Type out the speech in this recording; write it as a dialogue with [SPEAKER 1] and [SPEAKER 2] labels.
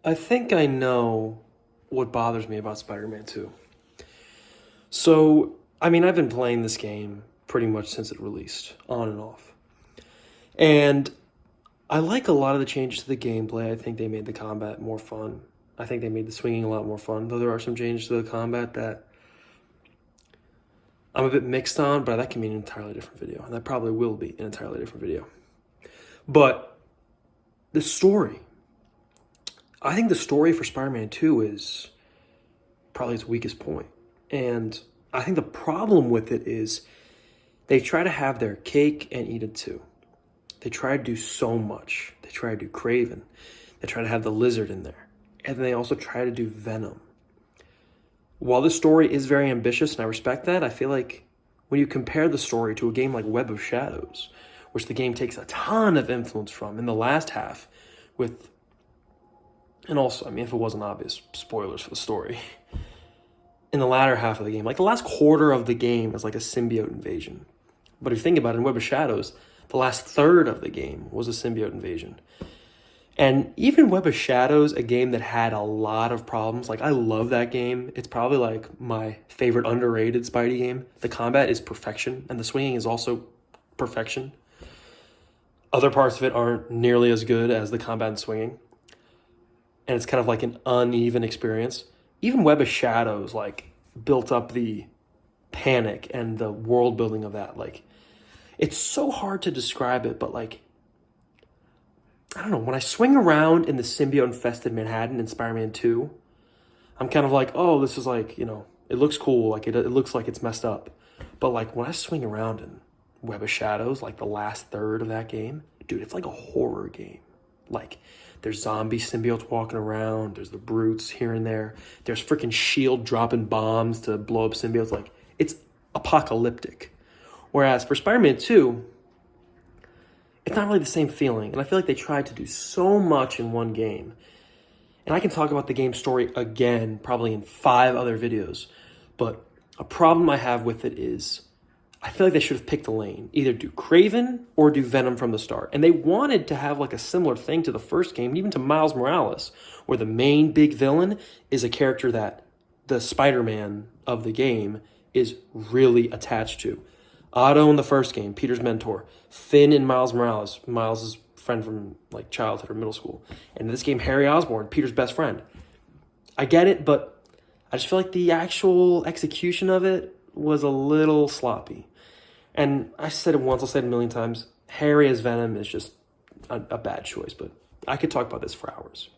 [SPEAKER 1] I think I know what bothers me about Spider-Man 2. So, I mean, I've been playing this game pretty much since it released, on and off. And I like a lot of the changes to the gameplay. I think they made the combat more fun. I think they made the swinging a lot more fun, though there are some changes to the combat that I'm a bit mixed on, but that can be an entirely different video. And that probably will be an entirely different video. But the story, I think the story for Spider-Man 2 is probably its weakest point. And I think the problem with it is they try to have their cake and eat it too. They try to do so much. They try to do Craven. They try to have the lizard in there. And then they also try to do Venom. While this story is very ambitious, and I respect that, I feel like when you compare the story to a game like Web of Shadows, which the game takes a ton of influence from in the last half, with, and also, I mean, if it wasn't obvious, spoilers for the story, in the latter half of the game, like the last quarter of the game is like a symbiote invasion. But if you think about it, in Web of Shadows, the last third of the game was a symbiote invasion. And even Web of Shadows, a game that had a lot of problems, like I love that game. It's probably like my favorite underrated Spidey game. The combat is perfection, and the swinging is also perfection. Other parts of it aren't nearly as good as the combat and swinging. And it's kind of like an uneven experience. Even Web of Shadows, like, built up the panic and the world building of that. Like, it's so hard to describe it, but like, I don't know, when I swing around in the symbiote-infested Manhattan in Spider-Man 2, I'm kind of like, oh, this is like, it looks cool, like it looks like it's messed up. But like when I swing around in Web of Shadows, like the last third of that game, dude, it's like a horror game. Like, there's zombie symbiotes walking around, there's the brutes here and there, there's freaking S.H.I.E.L.D. dropping bombs to blow up symbiotes. Like, it's apocalyptic. Whereas for Spider-Man 2, it's not really the same feeling. And I feel like they tried to do so much in one game. And I can talk about the game story again, probably in 5 other videos. But a problem I have with it is I feel like they should have picked a lane. Either do Craven or do Venom from the start. And they wanted to have like a similar thing to the first game, even to Miles Morales, where the main big villain is a character that the Spider-Man of the game is really attached to. Otto in the first game, Peter's mentor. Finn in Miles Morales, Miles' friend from like childhood or middle school. And in this game, Harry Osborn, Peter's best friend. I get it, but I just feel like the actual execution of it was a little sloppy. And I said it once, I'll say it a million times. Harry as Venom is just a bad choice, but I could talk about this for hours.